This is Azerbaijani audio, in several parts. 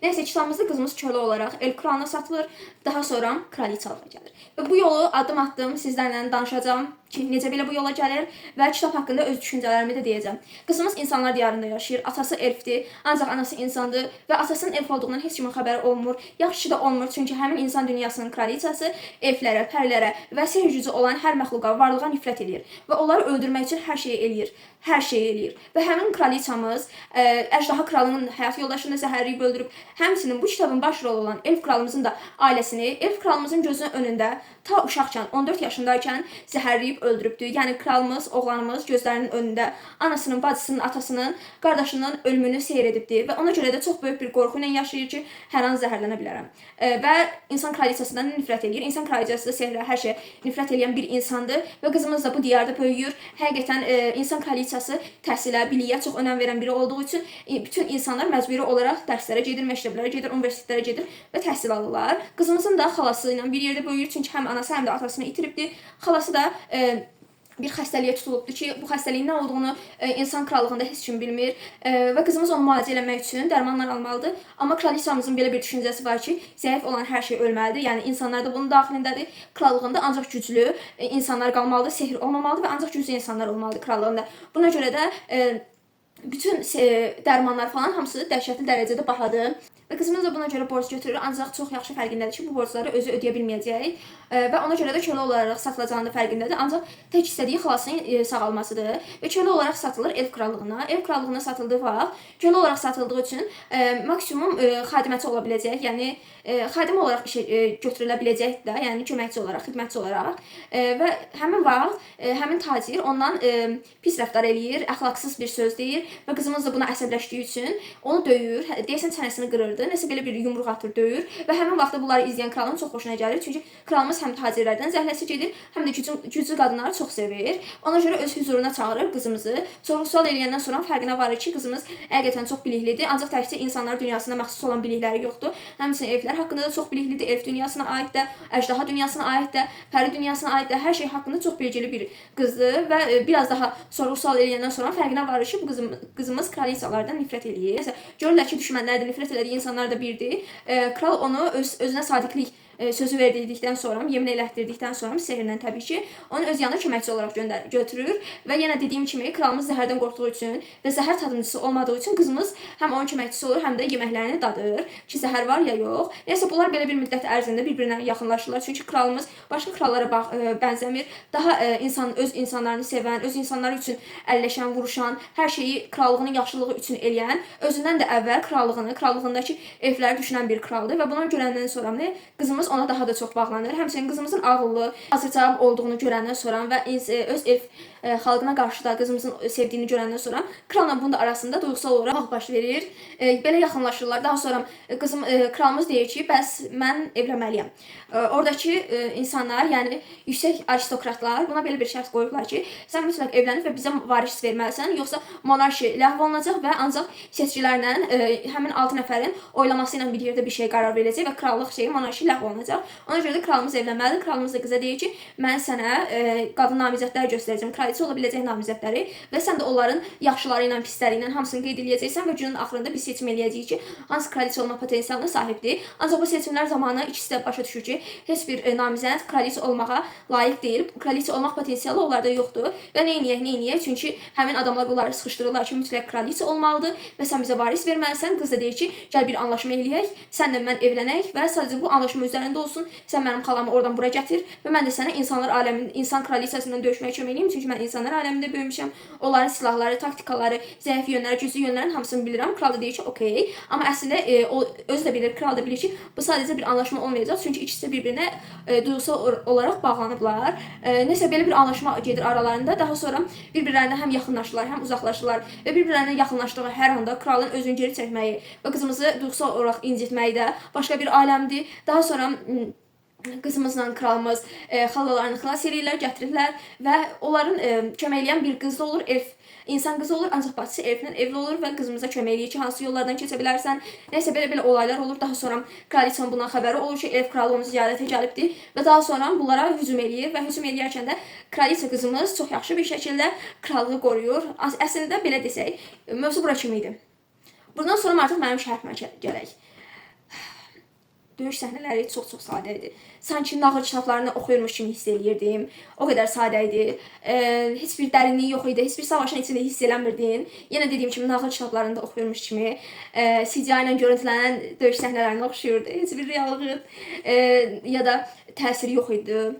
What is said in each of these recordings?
Neyse kitabımızda qızımız kölə olaraq el kralına satılır, daha sonra kraliçalığa gəlir. Və bu yolu addım-addım sizlərlə danışacağam ki, necə belə bu yola gəlir və kitab haqqında öz düşüncələrimi də deyəcəm. Qızımız insanlar diyarında yaşayır, atası elfdir, ancaq anası insandır və atasının elf olduğundan heç kimin xəbəri olmur. Yaxşı da olmur, çünki həmin insan dünyasının kraliçası elflərə, pərilərə və sehr gücü olan hər məxluqa, varlığa nifrət edir və onları öldürmək üçün hər şeyi eləyir. Hər şeyi eləyir. Və həmin kraliçamız əjdaha kralının həyat yoldaşını zəhərləyib öldürüb. Həmçinin bu kitabın baş rolu olan elf kralımızın da ailəsini elf kralımızın gözünün önündə ta uşaqkən 14 yaşındaykən zəhərləyib öldürübdü. Yəni kralımız, oğlanımız gözlərinin önündə anasının, bacısının, atasının, qardaşının ölümünü seyr edibdi və ona görə də çox böyük bir qorxu ilə yaşayır ki, hər an zəhərlənə bilərəm. Və insan kraliçasından nifrət edir. İnsan kraliçası da sehrə, hər şeyə nifrət edən bir insandır və qızımız da bu diyarda böyüyür. Həqiqətən insan kraliçası təhsilə, biliyə çox önəm verən biri olduğu üçün bütün insanlar məcburi olaraq dərslərə gedir, məktəblərə gedir, universitetlərə gedir və təhsil alırlar. Qızımızın da xalası ilə bir yerdə böyüyür, çünki həm anası, həm də atasını itiribdi. Xalası da bir xəstəliyə tutulubdu ki, bu xəstəliyin nə olduğunu insan krallığında heç kim bilmir və qızımız onu müalicə eləmək üçün dərmanlar almalıdır. Amma kraliçamızın belə bir düşüncəsi var ki, zəif olan hər şey ölməlidir. Yəni insanlar da bunun daxilindədir. Krallığında ancaq güclü insanlar qalmalıdır, sehr olmamalıdır və ancaq güclü insanlar olmalıdır krallığında. Buna görə də bütün dərmanlar falan hamısı dəhşətli dərəcədə bahadır. Və qızımız da buna görə borc götürür, ancaq çox yaxşı fərqindədir ki, bu borcları özü ödəyə bilməyəcək və ona görə də kölə olaraq satılacağını da fərqindədir. Ancaq tək istədiyi xalasının sağalmasıdır və kölə olaraq satılır elf krallığına. Elf krallığına satıldığı vaxt kölə olaraq satıldığı üçün maksimum xadiməçi ola biləcək, yəni xadim olaraq işə götürülə biləcək də, yəni köməkçi olaraq, xidmətçi olaraq və həmin vaxt həmin tacir ondan pis rəftar eləyir, əxlaqsız bir söz deyir və qızımız da buna əsəbləşdiyi üçün onu döyür, deyəsən çənəsini qırırdı, nəsə belə bir yumruq atır, döyür və həmin vaxtda bunları izləyən kralın çox xoşuna gəlir, çünki kralımız həm tacirlərdən zəhləsi gedir, həm də güclü qadınları çox sevir. Ona görə öz huzuruna çağırır qızımızı. Sorğu-sual eləyəndən sonra fərqinə varır ki, qızımız həqiqətən çox biliklidir, ancaq təkcə insanlar dünyasına məxsus olan bilikləri yoxdur. Həmçinin elflər haqqında da çox biliklidir, elf dünyasına aid də, əjdaha dünyasına aid də, pəri dünyasına aid də, hər şey haqqında çox bilgili bir qızdır və biraz daha sorğu-sual eləyəndən sonra fərqinə varır ki, bu qızımız kraliçalardan nifrət eləyir. Görürlər ki, düşmənlərdən nifrət elədiyi insanlar da birdir. Kral onu özünə sadiqlik sözü verdikdən sonra, yemin elətdirdikdən sonra sehrlə təbii ki, onu öz yanına köməkçi olaraq götürür və yenə dediyim kimi kralımız zəhərdən qorxduğu üçün və zəhər tadımcısı olmadığı üçün qızımız həm onun köməkçisi olur, həm də yeməklərini dadır ki, zəhər var ya yox. Nəysə bunlar belə bir müddət ərzində bir-birinə yaxınlaşırlar, çünki kralımız başqa krallara bənzəmir. Daha öz insanlarını sevən, öz insanları üçün əlləşən, vuruşan, hər şeyi krallığının yaxşılığı üçün eləyən, özündən də əvvəl krallığındakı elfləri düşünən bir kraldır və bunu görəndən sonra qızımız ona daha da çox bağlanır. Həmçinin qızımızın ağıllı, hazırcavab olduğunu görəndən sonra və öz elf xalqına qarşı da qızımızın sevdiyini görəndən sonra kralla bunun da arasında duyğusal olaraq baş verir. Belə yaxınlaşırlar. Daha sonra kralımız deyir ki, bəs mən evlənməliyəm. Oradakı insanlar, yəni yüksək aristokratlar buna belə bir şərt qoyublar ki, sən mütləq evlənib və bizə varis verməlisən, yoxsa monarşi ləğv olunacaq və ancaq seçkilərlə həmin 6 nəfərin oylaması ilə bir yerdə bir şey qərar verəcək və krallıq şeyi monarşi ləğv olunacaq. Ona görə də kralımız evlənməlidir. Kralımız da qıza deyir ki, mən sənə qadın namizədləri göstərəcəm, kraliçə ola biləcək namizədləri və sən də onların yaxşıları ilə, pisləri ilə hamısını qeyd edəcəksən və günün axırında bir seçim eləyəcəyik ki, hansı kraliçə olma potensialına sahibdir. Ancaq bu seçimlər zamanı ikisi də başa düşür ki, heç bir namizəd kraliçə olmağa layiq deyil. Kraliçə olmaq potensialı onlarda yoxdur və neyniyək? Çünki həmin adamlar bunları sıxışdırırlar ki, mütləq kraliçə olmalıdır və sən bizə varis verməlisən. Qız da deyir ki, gəl bir anlaşma eləyək, sənlə mən evlənək və sadəcə bu anlaşma üzərində olsun. Sən mənim xalamı oradan bura gətir və mən də sənə insanlar aləmində, insan kraliçəsindən döyüşməyə kömək eləyim, çünki mən insanlar aləmində böyümüşəm. Onların silahları, taktikaları, zəif yönləri, güclü yönlərin hamısını bilirəm. Kral da deyir ki, okey. Amma əslində o özü də bilir, kral da bilir ki, bu sadəcə bir anlaşma olmayacaq, çünki ikisi də bir-birinə duyğusal olaraq bağlanıblar. Nəsə belə bir anlaşma gedir aralarında. Daha sonra bir-birlərinə həm yaxınlaşırlar, həm uzaqlaşırlar və bir-birlərinə yaxınlaşdığı hər anda kralın özünü geri çəkməyi və qızımızı duyğusal olaraq incitməyi də başqa bir aləmdir. Daha sonra qızımızla kralımız xalalarını xilas edirlər, gətirirlər və onların kömək eləyən bir qız da olur, insan qızı olur, ancaq bacısı elflə evli olur və qızımıza kömək eləyir ki, hansı yollardan keçə bilərsən. Nəysə belə olaylar olur. Daha sonra kraliçanın bundan xəbəri olur ki, elf kralı onu ziyarətə gəlibdir və daha sonra bunlara hücum eləyir və hücum eləyərkən də kraliça qızımız çox yaxşı bir şəkildə krallığı qoruyur. Əslində belə desək, mövzu bura kimi idi. Bundan sonra artıq mənim şərhimə gələk. döyüş səhnələri çox sadə idi. Sanki nağıl kitablarını oxuyurmuş kimi hiss eləyirdim. O qədər sadə idi. Heç bir dərinliyi yox idi. Heç bir savaşın içində hiss eləmirdin. Yenə dediyim kimi nağıl kitablarında oxuyurmuş kimi CGI ilə görüntülənən döyüş səhnələrinə oxşuyurdu. Heç bir reallıq ya da təsiri yox idi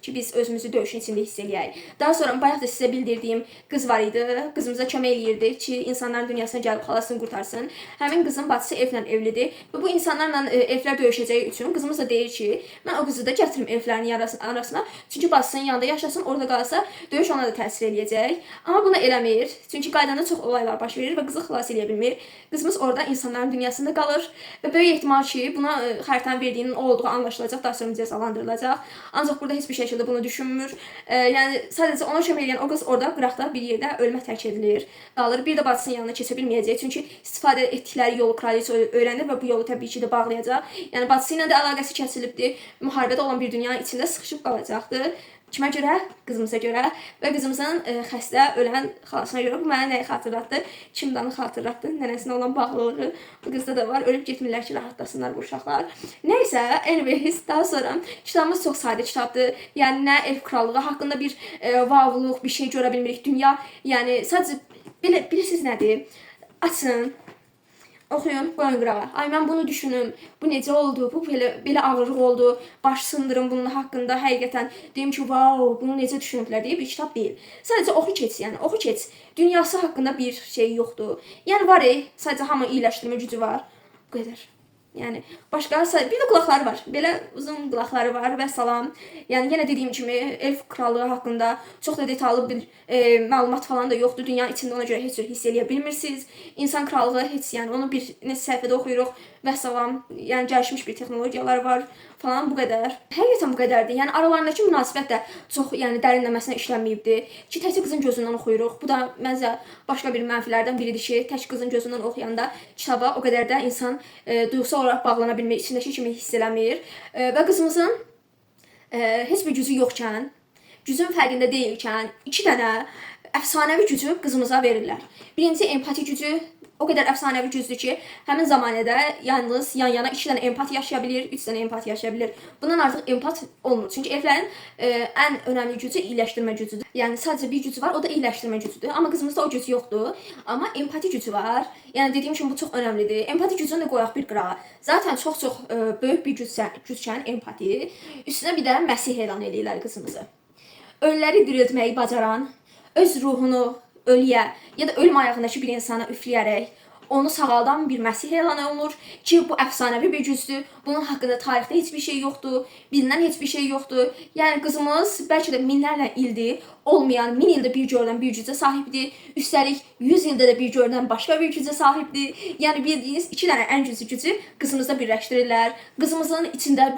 ki biz özümüzü döyüşün içində hiss eləyək. Daha sonra bayaq da sizə bildirdiyim qız var idi. Qızımıza kömək eləyirdi ki, insanların dünyasına gəlib xalasını qurtarsın. Həmin qızın bacısı elflə evlidir və bu insanlarla elflər döyüşəcəyi üçün qızımız da deyir ki, mən o qızı da gətirim elflərin arasına. Çünki bacısının yanında yaşasın, orada qalsa döyüş ona da təsir eləyəcək. Amma bunu eləmir. Çünki qaydanda çox olaylar baş verir və qızı xilas eləyə bilmir. Qızımız orada insanların dünyasında qalır və böyük ehtimal ki, buna xəritənin verdiyinin o olduğu anlaşılacaq, daha sonra cəzalandırılacaq. Ancaq burada heç bir şəkildə bunu düşünmür. Yəni sadəcə ona kömək edən o qız orada qıraqda bir yerdə ölmə tərk edilir, qalır. Bir də bacısının yanına keçə bilməyəcək. Çünki istifadə etdikləri yolu kraliça öyrənir və bu yolu təbii ki də bağlayacaq. Yəni bacısı ilə də əlaqəsi kəsilibdir. Müharibədə olan bir dünyanın içində sıxışıb qalacaqdır. Kimə görə? Qızımıza görə və qızımızın xəstə, ölən xalasına görə. Bu mənə nəyi xatırlatdı? Kimdanı xatırlatdı? Nənəsinə olan bağlılığı bu qızda da var. Ölüb getmirlər ki, rahatlasınlar bu uşaqlar. Nəysə, anyways, daha sonra kitabımız çox sadə kitabdır. Yəni nə elf krallığı haqqında bir vaovluq, bir şey görə bilmirik. Dünya, yəni sadəcə bilirsiniz nədir? Açın. Oxuyun, qoyun qırağa. Ay mən bunu düşünüm. Bu necə oldu? Bu belə ağırlıq oldu. Baş sındırım bunun haqqında. Həqiqətən deyim ki, wow, bunu necə düşünüblər deyə bir kitab deyil. Sadəcə oxu keç, yəni oxu keç. Dünyası haqqında bir şey yoxdur. Yəni var, sadəcə hamı iyiləşdirmə gücü var. Bu qədər. Yəni başqa bir də qulaqları var. Belə uzun qulaqları var və salam. Yəni yenə dediyim kimi elf krallığı haqqında çox da detallı bir məlumat falan da yoxdur. Dünyanın içində ona görə heç cür hiss eləyə bilmirsiniz. İnsan krallığı heç, yəni onu bir neçə səhifədə oxuyuruq və salam. Yəni gəlişmiş bir texnologiyalar var falan, bu qədər. Həqiqətən bu qədərdir. Yəni aralarındakı münasibət də çox, yəni dərinləməsinə işlənməyibdi. Ki təkcə qızın gözündən oxuyuruq. Bu da məncə başqa bir mənfilərdən biridir ki, tək qızın gözündən oxuyanda kitaba o qədər də insan duyğusal olaraq bağlana bilmir, içindəki kimi hiss eləmir. Və qızımızın heç bir gücü yoxkən, gücün fərqində deyilkən 2 dənə əfsanəvi gücü qızımıza verirlər. Birincisi empati gücü. O qədər əfsanəvi gücdür ki, həmin zamanədə yalnız yan-yana 2 dənə empat yaşaya bilir, 3 dənə empat yaşaya bilir. Bundan artıq empat olmur. Çünki elflərin ən önəmli gücü iyiləşdirmə gücüdür. Yəni sadəcə bir gücü var, o da iyiləşdirmə gücüdür. Amma qızımızda o güc yoxdur. Amma empati gücü var. Yəni dediyim kimi bu çox önəmlidir. Empati gücünü də qoyaq bir qırağa. Zaten çox böyük bir gückən empati. Üstünə bir də Məsih elan edirlər qızımızı. Ölüləri diriltməyi bacaran, öz ruhunu ölüyə ya da ölüm ayağındakı bir insana üfləyərək onu sağaldan bir Məsih elan olunur ki, bu əfsanəvi bir gücdür. Bunun haqqında tarixdə heç bir şey yoxdur, bilinən heç bir şey yoxdur. Yəni qızımız bəlkə də minlərlə ildir olmayan, 1000 ildə bir görülən bir gücə sahibdir. Üstəlik 100 ildə də bir görülən başqa bir gücə sahibdir. Yəni bildiyiniz 2 dənə ən güclü gücü qızımızda birləşdirirlər. Qızımızın içində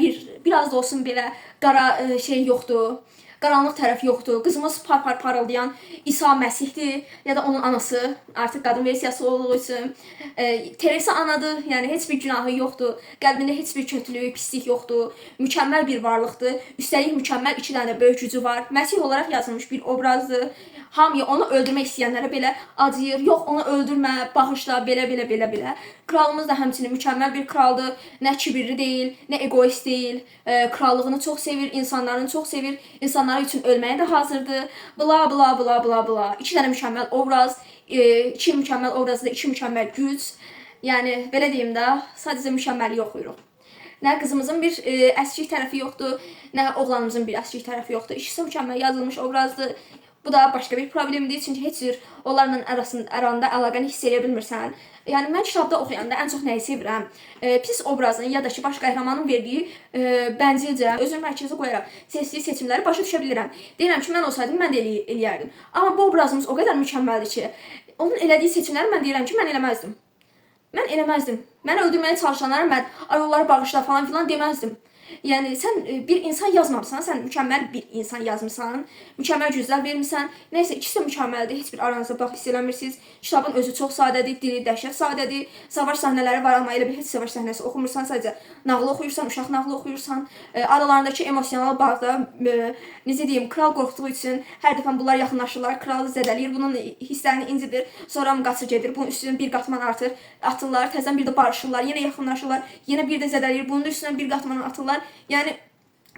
biraz da olsun belə qara şey yoxdur. Qaranlıq tərəf yoxdur. Qızımız parıldayan İsa Məsihdir ya da onun anası, artıq qadın versiyası olduğu üçün. Teresa anadır, yəni heç bir günahı yoxdur. Qəlbində heç bir kötülük, pislik yoxdur. Mükəmməl bir varlıqdır. Üstəlik mükəmməl 2 dənə böyük gücü var. Məsih olaraq yazılmış bir obrazdır. Hamıya onu öldürmək istəyənlərə belə acıyır. Yox, onu öldürmə, bağışla, belə. Kralımız da həmçinin mükəmməl bir kraldır. Nə kibirli deyil, nə egoist deyil. Krallığını çox sevir, insanlarını çox sevir. İnsanlar üçün ölməyə də hazırdır. Bla. 2 dənə mükəmməl obraz, 2 mükəmməl obrazda 2 mükəmməl güc. Yəni belə deyim də, sadəcə mükəmməli oxuyuruq. Nə qızımızın bir əskik tərəfi yoxdur, nə oğlanımızın bir əskik tərəfi yoxdur. İkisi mükəmməl yazılmış obrazdır. Bu da başqa bir problemdir, çünki heç cür onlarla aranda əlaqəni hiss edə bilmirsən. Yəni mən kitabda oxuyanda ən çox nəyi sevirəm? Pis obrazın ya da ki baş qəhrəmanın verdiyi bəncilcə özünü mərkəzə qoyaraq seçdiyi seçimləri başa düşə bilirəm. Deyirəm ki, mən olsaydım mən də eləyərdim. Amma bu obrazımız o qədər mükəmməldir ki, onun elədiyi seçimləri mən deyirəm ki, mən eləməzdim. Mən öldürməyə çalışanlara mən onları bağışla falan filan deməzdim. Yəni sən bir insan yazmamısan, sən mükəmməl bir insan yazmısan, mükəmməl güzəl vermisən. Nəysə ikisi də mükəmməldir. Heç bir aranızda bax hiss eləmirsiniz. Kitabın özü çox sadədir, dili dəhşət sadədir. Savaş səhnələri var, amma elə bir heç savaş səhnəsi oxumursan, sadəcə nağıl oxuyursan, uşaq nağılı oxuyursan. Aralarındakı emosional bağda necə deyim, kral qorxduğu üçün hər dəfə bunlar yaxınlaşırlar, kralı zədələyir, bunun hisslərini incidir. Sonra qaçır gedir, bunun üstünə bir qatman artır, atırlar, təzədən bir də barışırlar, yenə yaxınlaşırlar, yenə bir də zədələyir, bunun üstünə bir qatman atırlar. Yəni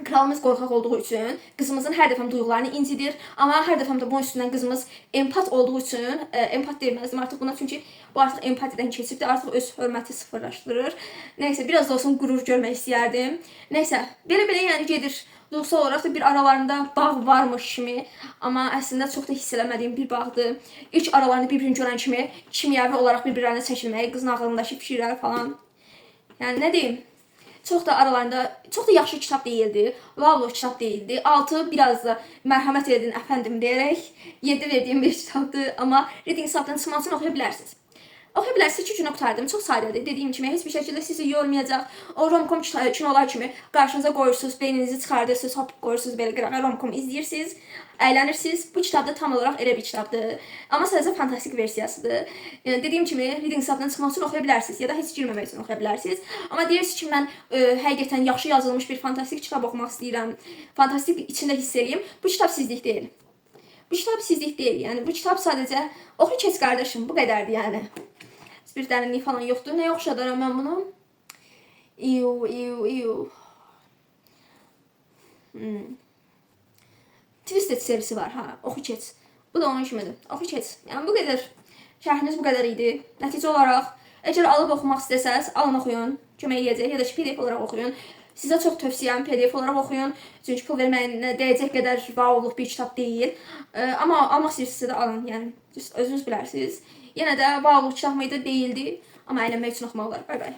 kralımız qorxaq olduğu üçün qızımızın hər dəfə duyğularını incidir, amma hər dəfə də bunun üstündən qızımız empat olduğu üçün empat deməzdim artıq buna, çünki bu artıq empatiyadan keçibdir, artıq öz hörməti sıfırlaşdırır. Nəysə biraz da olsun qürur görmək istəyərdim. Nəysə belə yəni gedir. Duygusal olaraq da bir aralarında bağ varmış kimi, amma əslində çox da hiss eləmədiyim bir bağdır. İlk aralarında bir-birini görən kimi kimyəvi olaraq bir-birlərinə çəkilməyi, qızın ağlındakı fikirlər falan. Yəni nə deyim? Çox da aralarında çox da yaxşı kitab değildi. Wow kitab değildi. 6 biraz da mərhəmət edin əfəndim deyərək 7 verdiyim bir kitabdır, amma reading saatının çıxmasını oxuya bilərsiniz. Oxuya bilərsiniz, 2 günə qurtardım. Çox sadədir. Dediyim kimi heç bir şəkildə sizi yormayacaq. O romkom kinolar kimi qarşınıza qoyursunuz, beyninizi çıxardırsınız, hop qoyursunuz belə qırağa romkom izləyirsiniz, əylənirsiniz. Bu kitab da tam olaraq elə bir kitabdır. Amma sadəcə fantastik versiyasıdır. Yəni dediyim kimi reading saatının çıxmasını oxuya bilərsiniz ya da heç girməmək üçün oxuya bilərsiniz. Amma deyirsiniz ki, mən həqiqətən yaxşı yazılmış bir fantastik kitab oxumaq istəyirəm. Fantastik içində hiss eləyim. Bu kitab sizlik deyil. Bu kitab sizlik deyil. Yəni bu kitab sadəcə oxu keç qardaşım, bu qədərdir yəni. Bir dərinliyi falan yoxdur. Nəyə oxşadaram mən bunu? Twisted serisi var, ha, oxu keç. Bu da onun kimidir. Oxu keç. Yəni bu qədər. Şərhimiz bu qədər idi. Nəticə olaraq, əgər alıb oxumaq istəsəz, alın oxuyun. Kömək edəcək ya da ki, PDF olaraq oxuyun. Sizə çox tövsiyəm, PDF olaraq oxuyun. Çünki pul verməyinə dəyəcək qədər wow-luq bir kitab deyil. Amma almaq istəyirsinizsə də alın. Yəni özünüz bilərsiniz. Yenə də wow-luq kitab mıydı, deyildi. Amma əylənmək üçün oxumaq olar. Bay bay.